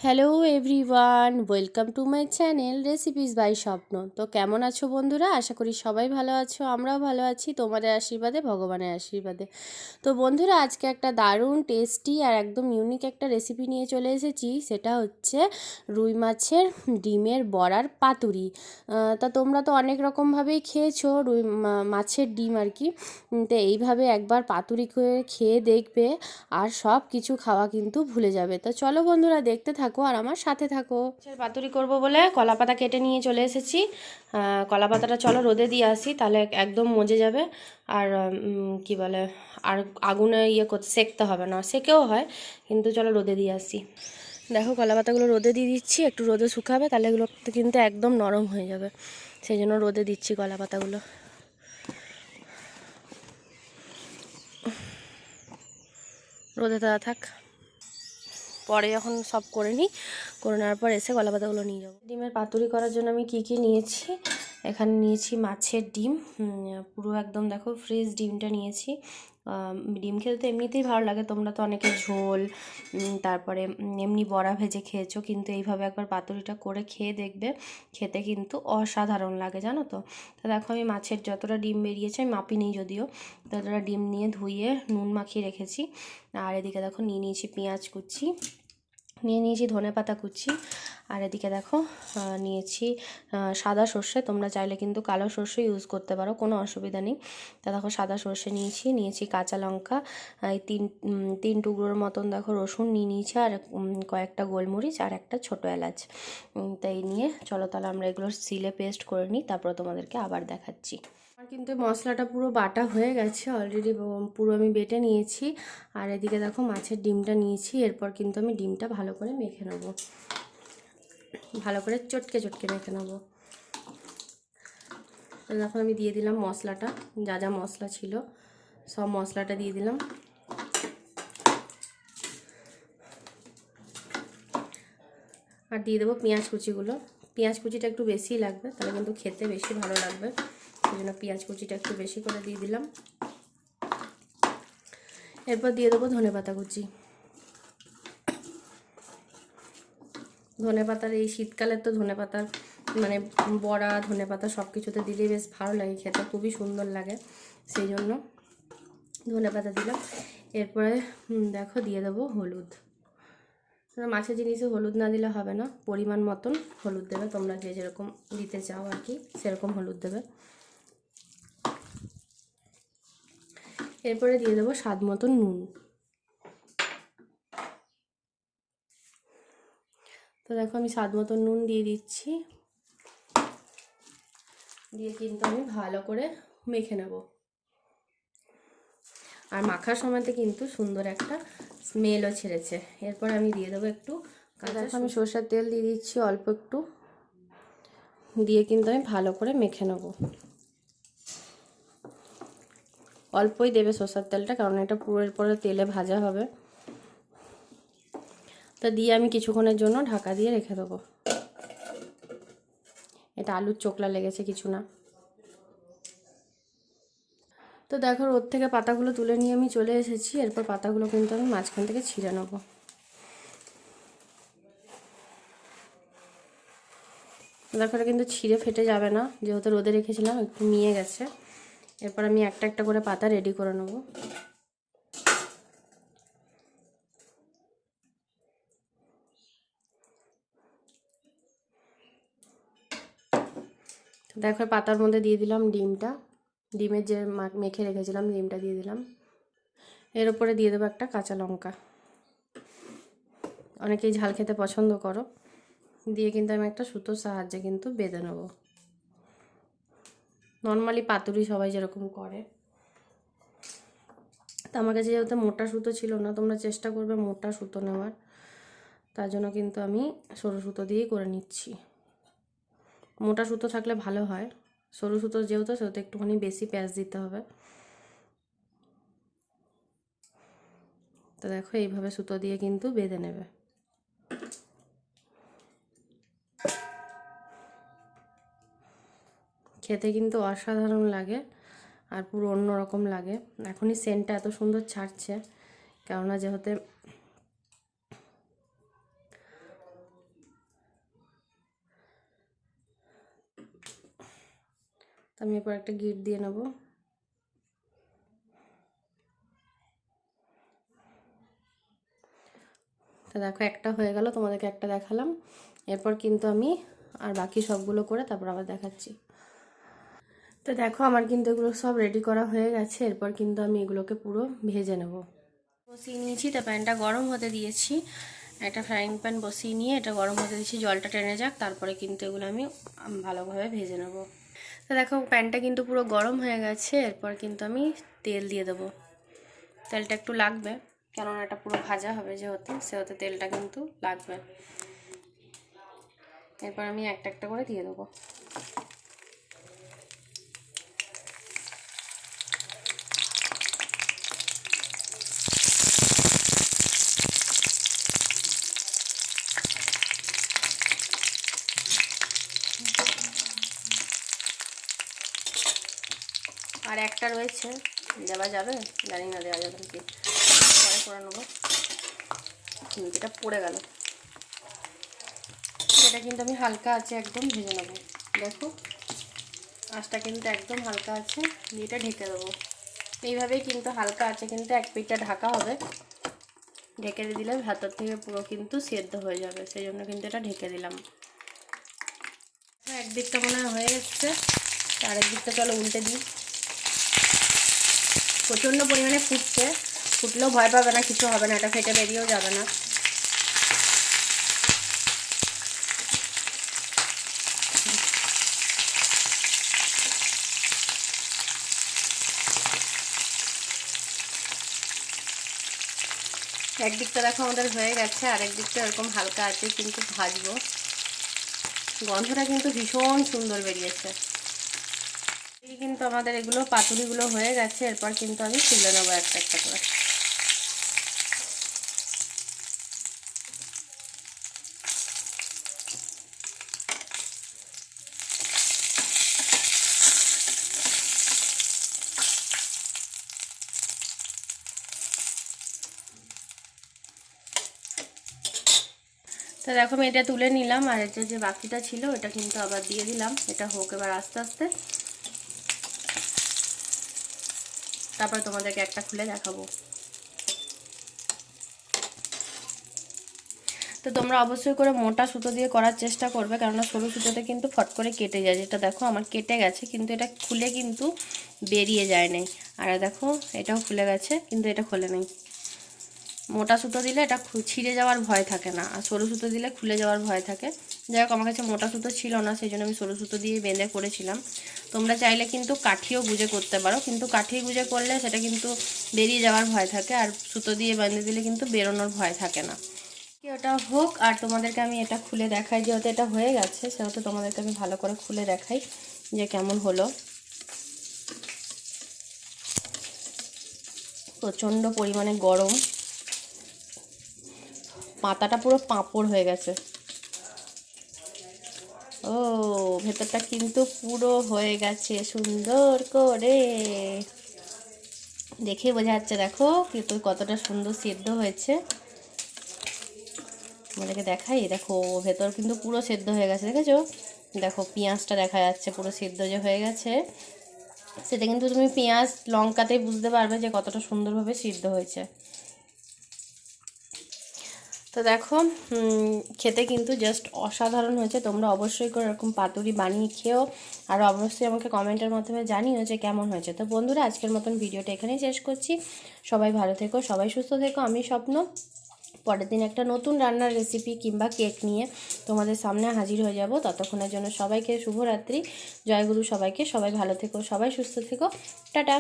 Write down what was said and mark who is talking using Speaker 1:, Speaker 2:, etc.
Speaker 1: Hello everyone, welcome to my channel recipes by Swapna. তো কেমন আছো বন্ধুরা? আশা করি সবাই ভালো আছো, আমরাও ভালো আছি তোমাদের আশীর্বাদে, ভগবানের আশীর্বাদে। তো বন্ধুরা, আজকে একটা দারুণ টেস্টি আর একদম ইউনিক একটা রেসিপি নিয়ে চলে এসেছি। সেটা হচ্ছে রুই মাছের ডিমের বড়ার পাতুরি। তা তোমরা তো অনেক রকমভাবেই খেয়েছো রুই মাছের ডিম আর কি। তো এইভাবে একবার পাতুরি করে খেয়ে দেখবে, আর সব কিছু খাওয়া কিন্তু ভুলে যাবে। তো চলো বন্ধুরা, দেখতে থাকো আর আমার সাথে থাকো। পাতুরি করব বলে কলা পাতা কেটে নিয়ে চলে এসেছি। কলা পাতাটা চলো রোদে দিয়ে আসি, তাহলে একদম মজে যাবে। আর কি বলে, আর আগুনে করতে সেঁকতে হবে না, সেকেও হয়, কিন্তু চলো রোদে দিয়ে আসি। দেখো কলা পাতাগুলো রোদে দিয়ে দিচ্ছি, একটু রোদে শুকাবে, তাহলে এগুলো কিন্তু একদম নরম হয়ে যাবে। সেই জন্য রোদে দিচ্ছি কলা পাতাগুলো। রোদে দেওয়া থাক, পরে যখন সব করে নিই, করে নেওয়ার পর এসে কলা পাতাগুলো নিয়ে যাবো। ডিমের পাতুরি করার জন্য আমি কি কি নিয়েছি, এখানে নিয়েছি মাছের ডিম, পুরো একদম দেখো ফ্রেশ ডিমটা নিয়েছি। ডিম খেতে তো এমনিতেই ভালো লাগে, তোমরা তো অনেকে ঝোল তারপরে এমনি বড়া ভেজে খেয়েছো, কিন্তু এইভাবে একবার পাতুরিটা করে খেয়ে দেখবে, খেতে কিন্তু অসাধারণ লাগে, জানো তো। তো দেখো আমি মাছের যতটা ডিম বেরিয়েছে, আমি মাপিনি যদিও, ততটা ডিম নিয়ে ধুয়ে নুন মাখিয়ে রেখেছি। আর এদিকে দেখো নিয়ে নিয়েছি পেঁয়াজ কুচি, নিয়ে নিয়েছি ধনেপাতা কুচি, আর এদিকে দেখো নিয়েছি সাদা সর্ষে। তোমরা চাইলে কিন্তু কালো সর্ষে ইউজ করতে পারো, কোনো অসুবিধা নেই। তা দেখো সাদা সর্ষে নিয়েছি কাঁচা লঙ্কা, এই তিন টুকরোর মতন দেখো রসুন নিয়ে নিয়েছি, আর কয়েকটা গোলমরিচ আর একটা ছোটো এলাচ। তাই নিয়ে চলো তাহলে আমরা এগুলো সিলে পেস্ট করে নিই, তারপর তোমাদেরকে আবার দেখাচ্ছি। আমার কিন্তু মশলাটা পুরো বাটা হয়ে গেছে অলরেডি, পুরো আমি বেটে নিয়েছি। আর এদিকে দেখো মাছের ডিমটা নিয়েছি, এরপর কিন্তু আমি ডিমটা ভালো করে মেখে নেবো, ভালো করে চটকে চটকে মেখে নেবো। দেখো আমি দিয়ে দিলাম মশলাটা, যা যা মশলা ছিল সব মশলাটা দিয়ে দিলাম। আর দিয়ে দেবো পেঁয়াজ কুচিগুলো। পেঁয়াজ কুচিটা একটু বেশি লাগবে, তাহলে কিন্তু খেতে বেশি ভালো লাগবে, সেই জন্য পেঁয়াজ কুচিটা একটু বেশি করে দিয়ে দিলাম। এরপর দিয়ে দেবো ধনেপাতা কুচি। ধনেপাতার এই শীতকালের তো ধনেপাতার মানে বড়া ধনেপাতা সব কিছুতে দিলেই বেশ ভালো লাগে, খেতে খুবই সুন্দর লাগে, সেই জন্য ধনেপাতা দিলাম। এরপরে দেখো দিয়ে দেবো হলুদ। মাছের জিনিসে হলুদ না দিলে হবে না, পরিমাণ মতন হলুদ দেবে, তোমরা যে যেরকম দিতে চাও আর কি সেরকম হলুদ দেবে। এরপরে দিয়ে দেবো স্বাদ মতন নুন। তো দেখো আমি স্বাদ মতন নুন দিয়ে দিচ্ছি, দিয়ে কিন্তু আমি ভালো করে মেখে নেব। আর মাখার সময়তে কিন্তু সুন্দর একটা স্মেলও ছেড়েছে। এরপর আমি দিয়ে দেবো একটু দেখো আমি সরষের তেল দিয়ে দিচ্ছি অল্প একটু, দিয়ে কিন্তু আমি ভালো করে মেখে নেব। অল্পই দেবে সরষের তেলটা, কারণ এটা পুরোর পরে তেলে ভাজা হবে। তো দিয়ে আমি কিছুক্ষণের জন্য ঢাকা দিয়ে রেখে দেবো। এটা আলুর চোকলা লেগেছে, কিছু না। তো দেখো ওর থেকে পাতাগুলো তুলে নিয়ে আমি চলে এসেছি। এরপর পাতাগুলো কিন্তু আমি মাঝখান থেকে ছিঁড়ে নেবো। দেখো এটা কিন্তু ছিঁড়ে ফেটে যাবে না, যেহেতু রোদে রেখেছিলাম একটু মিয়ে গেছে। এরপর আমি একটা একটা করে পাতা রেডি করে নেব। দেখো পাতার মধ্যে দিয়ে দিলাম ডিমটা, ডিমের যে মেখে রেখেছিলাম ডিমটা দিয়ে দিলাম। এর উপরে দিয়ে দেবো একটা কাঁচা লঙ্কা, অনেকেই ঝাল খেতে পছন্দ করো। দিয়ে কিন্তু আমি একটা সুতোর সাহায্যে কিন্তু বেঁধে নেব, নর্মালি পাতুরি সবাই যেরকম করে। তো আমার কাছে যেহেতু মোটা সুতো ছিল না, তোমরা চেষ্টা করবে মোটা সুতো নেওয়ার, তার জন্য কিন্তু আমি সরু সুতো দিয়েই করে নিচ্ছি। মোটা সুতো থাকলে ভালো হয়, সরু সুতো যেহেতু সেহেতু একটুখানি বেশি প্যাঁচ দিতে হবে। তো দেখো এইভাবে সুতো দিয়ে কিন্তু বেঁধে নেবে। খেতে কিন্তু অসাধারণ লাগে, আর পুরো অন্যরকম লাগে। এখনই সেন্টটা এত সুন্দর ছাড়ছে, কেননা যেহেতু আমি এরপর একটা গিট দিয়ে নেব। তো দেখো একটা হয়ে গেল, তোমাদেরকে একটা দেখালাম। এরপর কিন্তু আমি আর বাকি সবগুলো করে তারপর আবার দেখাচ্ছি। তো দেখো আমার কিন্তু এগুলো সব রেডি করা হয়ে গেছে। এরপর কিন্তু আমি এগুলোকে পুরো ভেজে নেব। বসিয়ে নিয়েছি, তা প্যানটা গরম হতে দিয়েছি। একটা ফ্রাইং প্যান বসিয়ে নিয়ে এটা গরম হতে দিয়েছি, জলটা টেনে যাক, তারপরে কিন্তু এগুলো আমি ভালোভাবে ভেজে নেব। তো দেখো প্যানটা কিন্তু পুরো গরম হয়ে গেছে। এরপর কিন্তু আমি তেল দিয়ে দেবো। তেলটা একটু লাগবে, কেননা এটা পুরো ভাজা হবে সেহেতু তেলটা কিন্তু লাগবে। এরপর আমি একটা একটা করে দিয়ে দেবো। আর একটা রয়েছে, দেওয়া যাবে জানি না, দেওয়া যাবে কি, পরে করে নেবো। এটা পড়ে গেল। এটা কিন্তু আমি হালকা আছে একদম ভেজে নেবো। দেখো আঁচটা কিন্তু একদম হালকা আছে, দিয়ে এটা ঢেকে দেবো। এইভাবেই কিন্তু হালকা আছে কিন্তু এক পিঠটা ঢাকা হবে। ঢেকে দিলে ভেতর থেকে পুরো কিন্তু সেদ্ধ হয়ে যাবে, সেই জন্য কিন্তু এটা ঢেকে দিলাম। একদিকটা মনে হয়ে এসছে, আরেক দিকটা চলো উল্টে দিই। প্রচণ্ড পরিমাণে ফুটছে, ফুটলেও ভয় পাবে না, কিছু হবে না, এটা ফেটে বেরিয়েও যাবে না। একদিকটা দেখো আমাদের হয়ে গেছে, আরেক দিকটা এরকম হালকা আছে কিন্তু ভাজবো। গন্ধটা কিন্তু ভীষণ সুন্দর বেরিয়েছে। এই কিন্তু আমাদের এগুলো পাতুরিগুলো হয়ে গেছে। এরপর কিন্তু আমি তুলে নেবো একটা একটা করে। তো দেখো আমি এটা তুলে নিলাম, আর এটা যে বাকিটা ছিল এটা কিন্তু আবার দিয়ে দিলাম। এটা হোক এবার আস্তে আস্তে, তারপর তোমাদেরকে একটা খুলে দেখাবো। তো তোমরা অবশ্যই করে মোটা সুতো দিয়ে করার চেষ্টা করবে, কেননা সরু সুতোতে কিন্তু ফট করে কেটে যায়। যেটা দেখো আমার কেটে গেছে, কিন্তু এটা খুলে কিন্তু বেরিয়ে যায় নাই। আর দেখো এটাও খুলে গেছে, কিন্তু এটা খুলে নেই। মোটা সুতো দিলে এটা ছিঁড়ে যাওয়ার ভয় থাকে না, আর সরু সুতো দিলে খুলে যাওয়ার ভয় থাকে। যাই হোক আমার কাছে মোটা সুতো ছিল না, সেই জন্য আমি সরু সুতো দিয়ে বেঁধে করেছিলাম। তোমরা চাইলে কিন্তু কাঠিও গুঁজে করতে পারো, কিন্তু কাঠি গুঁজে করলে সেটা কিন্তু বেরিয়ে যাওয়ার ভয় থাকে, আর সুতো দিয়ে বেঁধে দিলে কিন্তু বেরোনোর ভয় থাকে না। ওটা হোক, আর তোমাদেরকে আমি এটা খুলে দেখাই। যেহেতু এটা হয়ে গেছে সেহেতু তোমাদেরকে আমি ভালো করে খুলে দেখাই যে কেমন হলো। প্রচণ্ড পরিমাণে গরম, পাতাটা পুরো পাঁপড় হয়ে গেছে। ও ভেতরটা কিন্তু পুরো হয়ে গেছে সুন্দর করে, দেখে বোঝা যাচ্ছে। দেখো কিন্তু কতটা সুন্দর সেদ্ধ হয়েছে। তোমাদেরকে দেখাই, দেখো ভেতর কিন্তু পুরো সেদ্ধ হয়ে গেছে, দেখেছো? দেখো পেঁয়াজটা দেখা যাচ্ছে পুরো সেদ্ধ যে হয়ে গেছে, সেটা কিন্তু তুমি পেঁয়াজ লঙ্কাতেই বুঝতে পারবে যে কতটা সুন্দরভাবে সিদ্ধ হয়েছে। তো দেখো খেতে কিন্তু জাস্ট অসাধারণ হয়েছে। তোমরা অবশ্যই করে এরকম পাতুরি বানিয়ে খেও, আর অবশ্যই আমাকে কমেন্টের মাধ্যমে জানিও যে কেমন হয়েছে। তো বন্ধুরা আজকের মতন ভিডিওটা এখানেই শেষ করছি। সবাই ভালো থেকো, সবাই সুস্থ থেকো। আমি স্বপ্ন পরের দিন একটা নতুন রান্নার রেসিপি কিংবা কেক নিয়ে তোমাদের সামনে হাজির হয়ে যাব। ততক্ষণের জন্য সবাইকে শুভরাত্রি, জয়গুরু সবাইকে। সবাই ভালো থেকো, সবাই সুস্থ থেকো, টাটা।